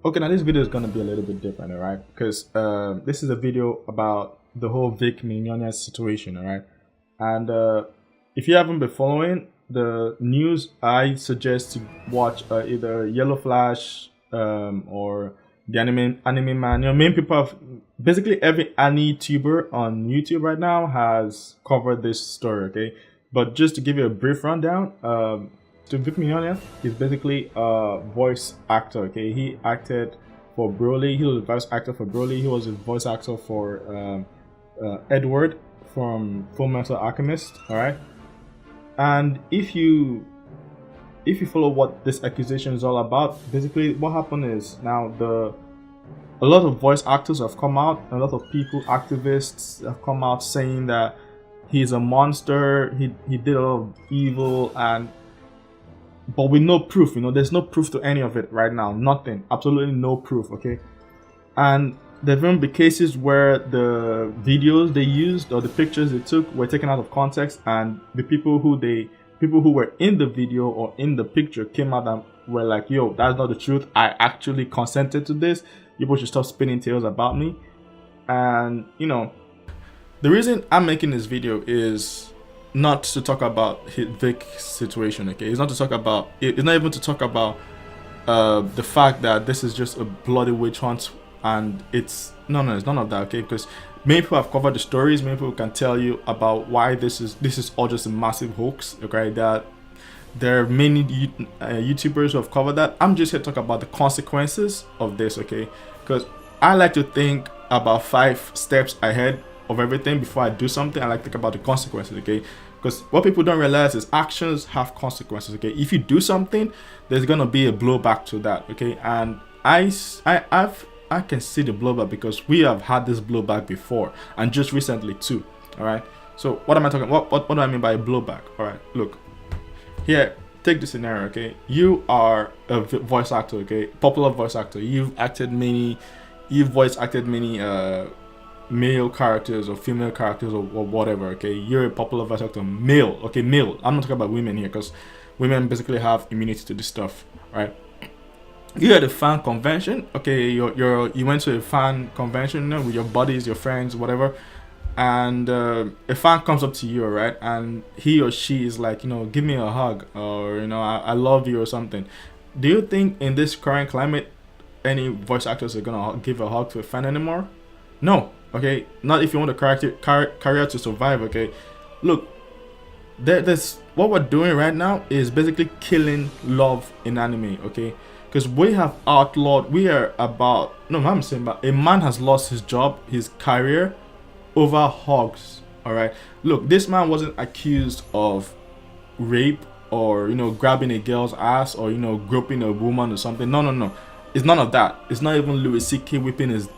Okay, now this video is gonna be a little bit different, all right? Because this is a video about the whole Vic Mignogna situation, all right? And if you haven't been following the news, I suggest to watch either Yellow Flash or the Anime Man. You know, main people have basically every tuber on YouTube right now has covered this story, okay? But just to give you a brief rundown, so Vic Mignogna is basically a voice actor. Okay, he acted for Broly. He was a voice actor for Broly. He was a voice actor for Edward from Fullmetal Alchemist. All right, and if you follow what this accusation is all about, basically what happened is now a lot of voice actors have come out. A lot of people, activists, have come out saying that he's a monster. He did a lot of evil and. But with no proof, there's no proof to any of it right now. Nothing, absolutely no proof. Okay, and there've even been cases where the videos they used or the pictures they took were taken out of context, and the people who were in the video or in the picture came out and were like, "Yo, that's not the truth. I actually consented to this. People should stop spinning tales about me." And the reason I'm making this video is not to talk about Vic's situation, okay? It's not to talk about. It's not even to talk about the fact that this is just a bloody witch hunt, and it's no, it's none of that, okay? Because many people have covered the stories. Many people can tell you about why this is all just a massive hoax, okay? That there are many YouTubers who have covered that. I'm just here to talk about the consequences of this, okay? Because I like to think about 5 steps ahead of everything before I do something. I like to think about the consequences, okay? Because what people don't realize is actions have consequences, okay? If you do something, there's gonna be a blowback to that, okay? And I can see the blowback because we have had this blowback before, and just recently too. All right. So what am I talking? What do I mean by blowback? All right. Look, here, take the scenario, okay? You are a voice actor, okay? Popular voice actor. You've voice acted many male characters or female characters or whatever, okay? You're a popular voice actor, male, okay? Male. I'm not talking about women here because women basically have immunity to this stuff, right? You're at a fan convention, okay? You went to a fan convention, with your buddies, your friends, whatever, and a fan comes up to you, right? And he or she is like, give me a hug, or I love you or something. Do you think in this current climate any voice actors are gonna give a hug to a fan anymore? No. Okay, not if you want the career to survive. Okay, look, there's what we're doing right now is basically killing love in anime. Okay, because we have outlawed. We are about I'm saying, but a man has lost his job, his career, over hugs. All right, look, this man wasn't accused of rape or grabbing a girl's ass or groping a woman or something. No, it's none of that. It's not even Louis C.K. whipping his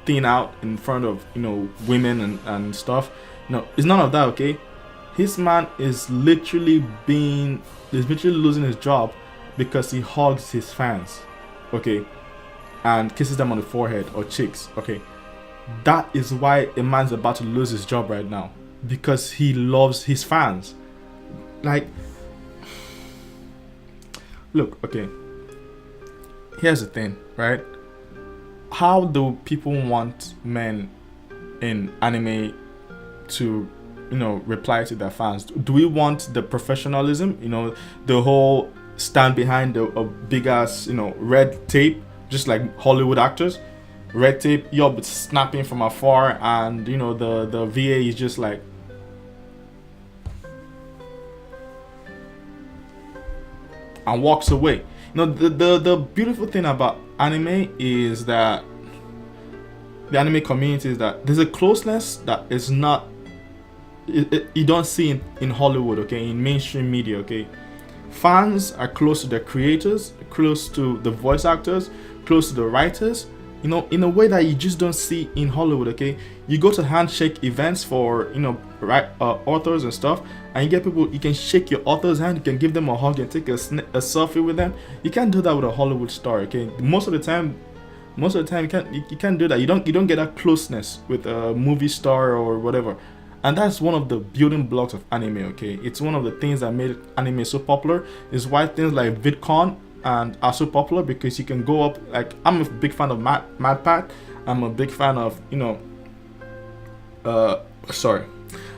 thing out in front of women and stuff. No, it's none of that, okay? His man is literally losing his job because he hugs his fans, okay, and kisses them on the forehead or cheeks, okay? That is why a man's about to lose his job right now, because he loves his fans. Like, look, okay, here's the thing, right? How do people want men in anime to, reply to their fans? Do we want the professionalism, the whole stand behind a big ass, red tape, just like Hollywood actors? Red tape, you're snapping from afar, and the VA is just like, and walks away. The beautiful thing about anime is that the anime community is that there's a closeness that is not you don't see in Hollywood, okay, in mainstream media, okay? Fans are close to the creators, close to the voice actors, close to the writers, in a way that you just don't see in Hollywood, okay? You go to handshake events for authors and stuff, and you get people. You can shake your author's hand, you can give them a hug, and take a selfie with them. You can't do that with a Hollywood star, okay? Most of the time you can't do that. You don't get that closeness with a movie star or whatever. And that's one of the building blocks of anime, okay? It's one of the things that made anime so popular. Is why things like VidCon and are so popular because you can go up. Like, I'm a big fan of MatPat. I'm a big fan of, sorry,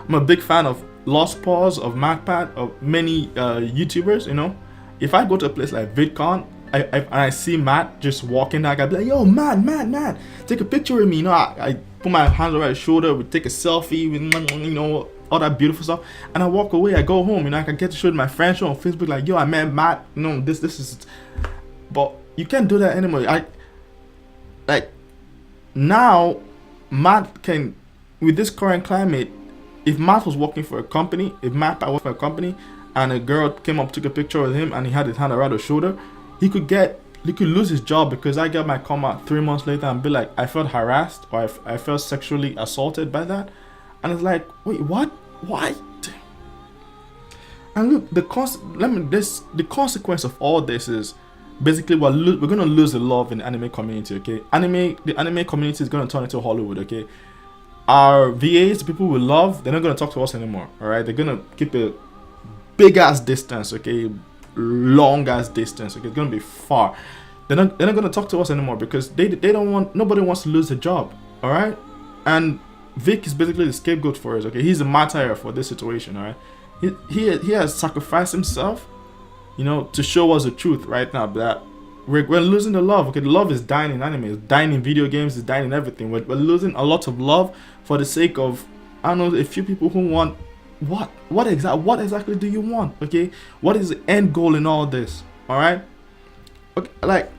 I'm a big fan of Lost Pause, of MatPat, of many YouTubers. If I go to a place like VidCon, I see Matt just walking back, I'd be like, yo, Matt, take a picture with me. I put my hands over his shoulder, we take a selfie with, all that beautiful stuff, and I walk away. I go home, I can get to show my friends, show on Facebook, like, yo, I met Matt. This is, but you can't do that anymore. Now, Matt can, with this current climate, if Matt was working for a company, if Matt worked for a company, and a girl came up, took a picture with him, and he had his hand around her shoulder, he could lose his job, because I get my come out 3 months later and be like, I felt harassed, or I felt sexually assaulted by that. And it's like, wait, what? Why? And look, the consequence of all this is basically we're gonna lose the love in the anime community. Okay, the anime community is gonna turn into Hollywood. Okay, our VAs, the people we love, they're not gonna talk to us anymore. All right, they're gonna keep a big ass distance. Okay, long ass distance. Okay, it's gonna be far. They're not gonna talk to us anymore because they don't want, nobody wants to lose their job. All right, and Vic is basically the scapegoat for us. Okay, he's the martyr for this situation. All right, he has sacrificed himself, to show us the truth right now that we're losing the love. Okay, the love is dying in anime, it's dying in video games, it's dying in everything. We're losing a lot of love for the sake of, I don't know, a few people who want what exactly do you want? Okay, what is the end goal in all this? All right, okay, like,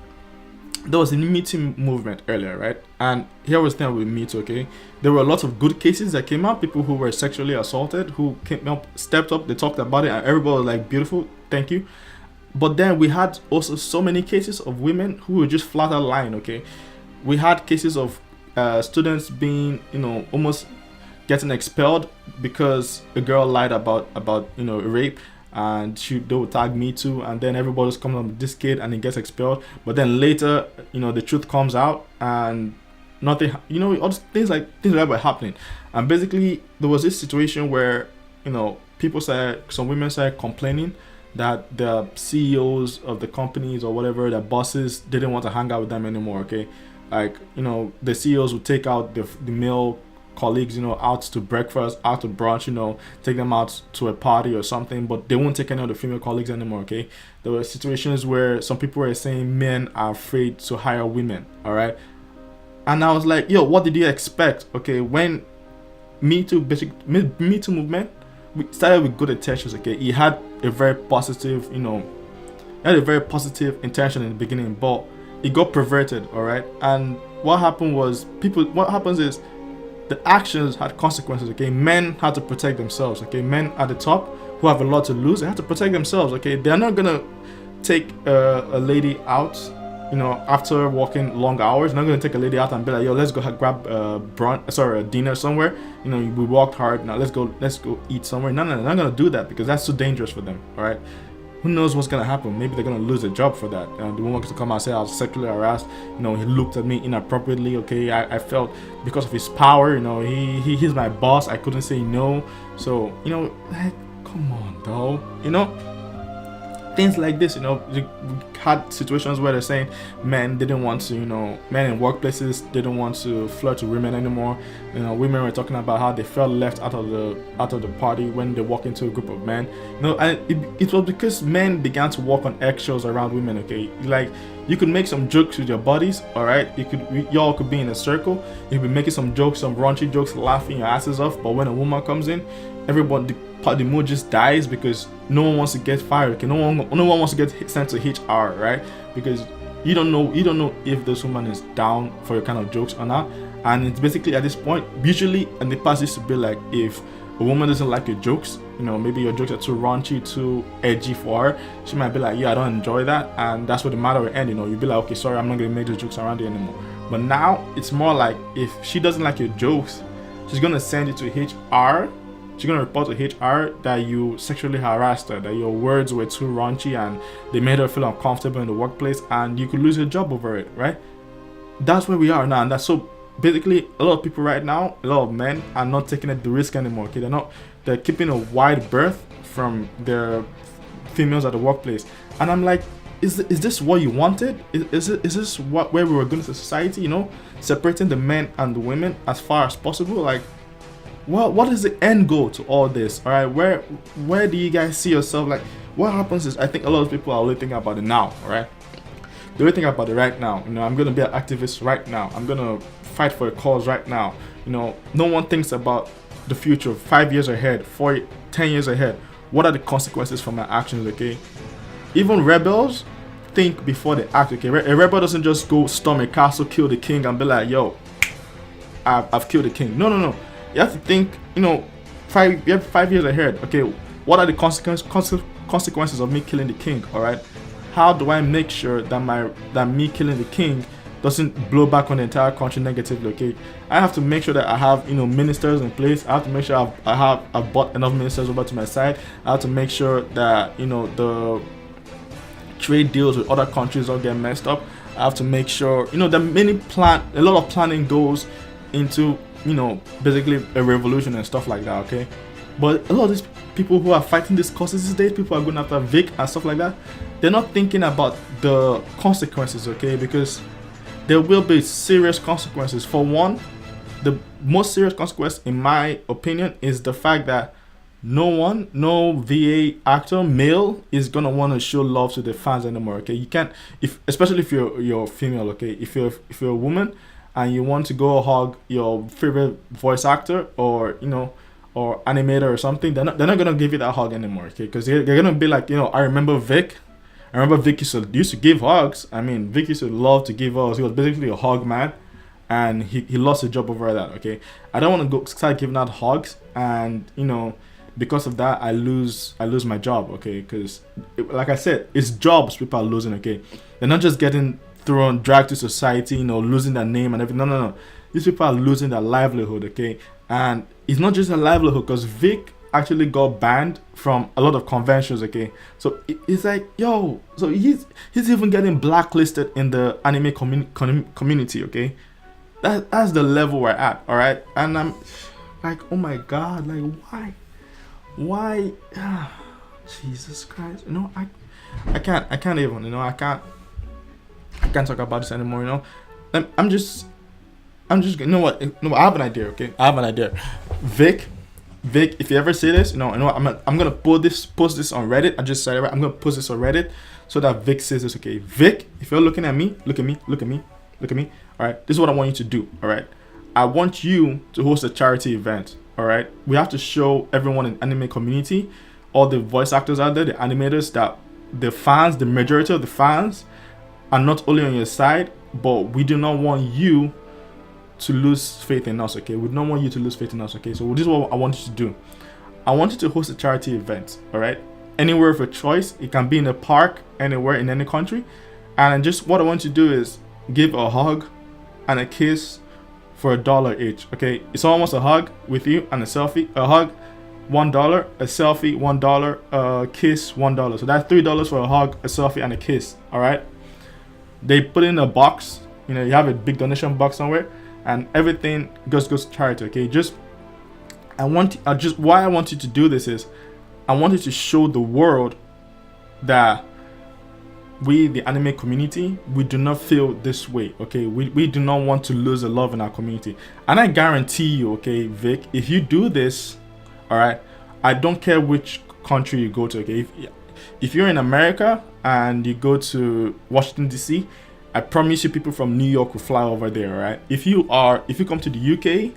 there was a Me Too movement earlier, right? And here was the thing with Me Too, okay? There were a lot of good cases that came out, people who were sexually assaulted, who came up, stepped up, they talked about it, and everybody was like, beautiful, thank you. But then we had also so many cases of women who were just flat out lying, okay? We had cases of students being, almost getting expelled because a girl lied about rape, and they would tag Me Too, and then everybody's coming up with this kid and he gets expelled. But then later, the truth comes out and nothing, all things like that were happening. And basically there was this situation where, some women started complaining that the CEOs of the companies or whatever, their bosses, didn't want to hang out with them anymore. Okay, like, the CEOs would take out the male colleagues, out to breakfast, out to brunch, take them out to a party or something, but they won't take any of the female colleagues anymore. Okay, there were situations where some people were saying men are afraid to hire women. All right, and I was like, yo, what did you expect? Okay, when Me Too movement, we started with good intentions. Okay, he had a very positive, intention in the beginning, but it got perverted. All right, and what happens is the actions had consequences. Okay, men had to protect themselves. Okay, men at the top who have a lot to lose, they have to protect themselves. Okay, they're not gonna take a lady out, after working long hours. They're not gonna take a lady out and be like, yo, let's go grab a dinner somewhere. We worked hard, now let's go eat somewhere. No, they're not gonna do that because that's too dangerous for them. All right, who knows what's gonna happen? Maybe they're gonna lose their job for that. The woman gets to come out and say, I was sexually harassed. He looked at me inappropriately. Okay, I felt because of his power. He's my boss. I couldn't say no. So like, come on, though. Things like this. We had situations where they're saying men didn't want to, men in workplaces didn't want to flirt with women anymore. Women were talking about how they felt left out of the party when they walk into a group of men. And it was because men began to walk on eggshells around women. Okay, like, you could make some jokes with your buddies. All right, y'all could be in a circle. You could be making some jokes, some raunchy jokes, laughing your asses off. But when a woman comes in, the mood just dies because no one wants to get fired. Okay, no one wants to get sent to HR, right? Because you don't know if this woman is down for your kind of jokes or not. And it's basically at this point, usually in the past, used to be like, if a woman doesn't like your jokes, maybe your jokes are too raunchy, too edgy for her, she might be like, yeah, I don't enjoy that, and that's where the matter will end. You'd be like, okay, sorry, I'm not gonna make those jokes around you anymore. But now it's more like, if she doesn't like your jokes, she's gonna send you to HR. She's gonna report to HR that you sexually harassed her, that your words were too raunchy and they made her feel uncomfortable in the workplace, and you could lose your job over it, right? That's where we are now, and that's so basically a lot of people right now, a lot of men are not taking the risk anymore. Okay, they're keeping a wide berth from their females at the workplace, and I'm like, is this what you wanted? Is this where we were going to society? Separating the men and the women as far as possible. Like, what is the end goal to all this? All right, where do you guys see yourself? Like, what happens is, I think a lot of people are only thinking about it now. All right, they're only thinking about it right now. I'm gonna be an activist right now. I'm gonna fight for a cause right now. No one thinks about the future, 5 years ahead, 10 years ahead. What are the consequences for my actions? Okay, even rebels think before they act. Okay, a rebel doesn't just go storm a castle, kill the king, and be like, yo, I've killed the king. No. You have to think, 5 years ahead. Okay, what are the consequences of me killing the king? All right, how do I make sure that me killing the king doesn't blow back on the entire country negatively? Okay, I have to make sure that I have ministers in place. I have to make sure I've bought enough ministers over to my side. I have to make sure that the trade deals with other countries don't get messed up. I have to make sure that a lot of planning goes into basically a revolution and stuff like that. Okay, but a lot of these people who are fighting these causes these days, people are going after Vic and stuff like that, they're not thinking about the consequences. Okay, because there will be serious consequences. For one, the most serious consequence, in my opinion, is the fact that no VA actor, male, is gonna want to show love to the fans anymore. Okay, you can't, especially if you're female. Okay, if you're a woman and you want to go hug your favorite voice actor or animator or something, they're not gonna give you that hug anymore. Okay, because they're gonna be like, I remember Vic used to give hugs. I mean, Vic used to love to give hugs. He was basically a hug man, and he lost his job over that. Okay, I don't want to go start giving out hugs, and because of that, I lose my job. Okay, because like I said, it's jobs people are losing. Okay, they're not just getting dragged to society, losing their name and everything. No. These people are losing their livelihood. Okay, and it's not just a livelihood, because Vic actually got banned from a lot of conventions. Okay, so it's like, so he's even getting blacklisted in the anime community. Okay, that's the level we're at. All right, and I'm like, oh my god, like why Jesus Christ, I can't even, I can't talk about this anymore. I'm just you know what, I have an idea. Okay, I have an idea. Vic, if you ever see this, I'm gonna post this on Reddit. I just said it right. I'm gonna post this on Reddit so that Vic says this. Okay, Vic, if you're looking at me, look at me. All right, this is what I want you to do. All right, I want you to host a charity event. All right, we have to show everyone in anime community, all the voice actors out there, the animators, that the majority of the fans are not only on your side, but we do not want you to lose faith in us. Okay, we don't want you to lose faith in us. Okay, so this is what I want you to do. I want you to host a charity event. All right, anywhere of your choice. It can be in a park, anywhere in any country, and just what I want you to do is give a hug and a kiss for $1 each. Okay, if someone wants a hug with you and a selfie, a hug $1, a selfie $1, a kiss $1. So that's $3 for a hug, a selfie, and a kiss. All right, they put in a box. You have a big donation box somewhere, and everything goes to charity. Okay, why I want you to do this is, I want you to show the world that we, the anime community, we do not feel this way. Okay, we do not want to lose the love in our community. And I guarantee you, okay, Vic, if you do this, all right, I don't care which country you go to. Okay, if you're in America and you go to Washington DC, I promise you people from New York will fly over there. All right, if you come to the UK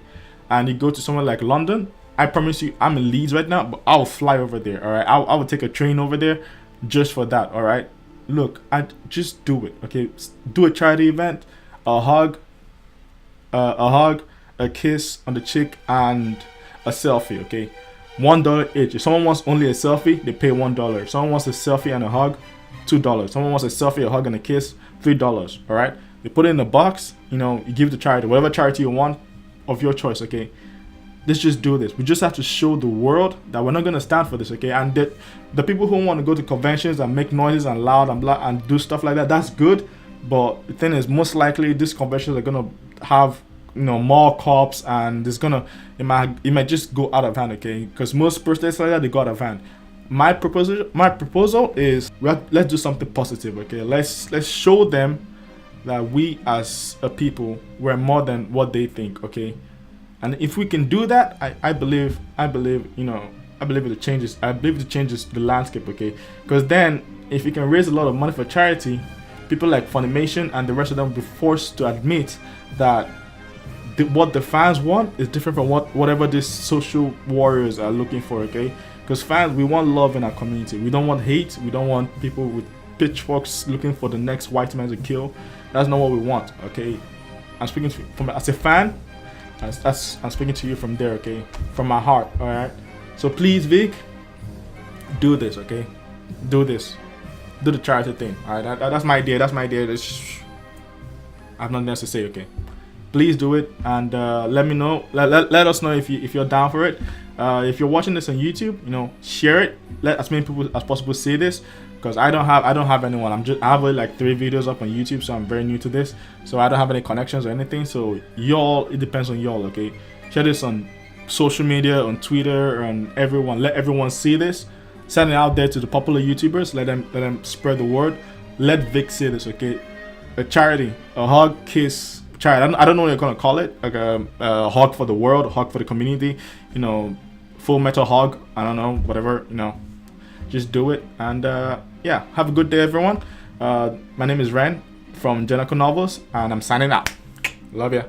and you go to somewhere like London, I promise you, I'm in Leeds right now, but I'll fly over there. All right, I will take a train over there just for that. All right, look, I just do it. Okay, do a charity event, a hug, a kiss on the cheek, and a selfie. Okay, $1 each. If someone wants only a selfie, they pay $1. If someone wants a selfie and a hug, $2. Someone wants a selfie, a hug, and a kiss, $3. All right, they put it in a box. You give to charity, whatever charity you want of your choice. Okay, let's just do this. We just have to show the world that we're not going to stand for this. Okay, and the people who want to go to conventions and make noises and loud and blah and do stuff like that, that's good. But the thing is, most likely these conventions are going to have more cops, and it might just go out of hand. Okay, because most protests like that, they go out of hand. my proposal is let's do something positive. Okay, let's show them that we as a people, we're more than what they think. Okay, and if we can do that, I believe it changes. I believe it changes the landscape. Okay, because then if you can raise a lot of money for charity, people like Funimation and the rest of them will be forced to admit that what the fans want is different from whatever these social warriors are looking for. Okay, because fans, we want love in our community. We don't want hate. We don't want people with pitchforks looking for the next white man to kill. That's not what we want. Okay, I'm speaking from as a fan. I'm speaking to you from there. Okay, from my heart. All right. So please, Vic, do this. Okay, do this. Do the charity thing. All right. That's my idea. I have nothing else to say. Okay. Please do it, and let me know. Let us know if you're down for it. If you're watching this on YouTube, share it. Let as many people as possible see this, because I don't have anyone. I have like 3 videos up on YouTube, so I'm very new to this. So I don't have any connections or anything. So y'all, it depends on y'all. Okay, share this on social media, on Twitter, and everyone. Let everyone see this. Send it out there to the popular YouTubers. Let them spread the word. Let Vic see this. Okay, a charity, a hug, kiss. I don't know what you're gonna call it, like a hug for the world, a hug for the community, full metal hug. I don't know, whatever, just do it. And yeah, have a good day, everyone. My name is Ren from Jenako Novels, and I'm signing out. Love ya.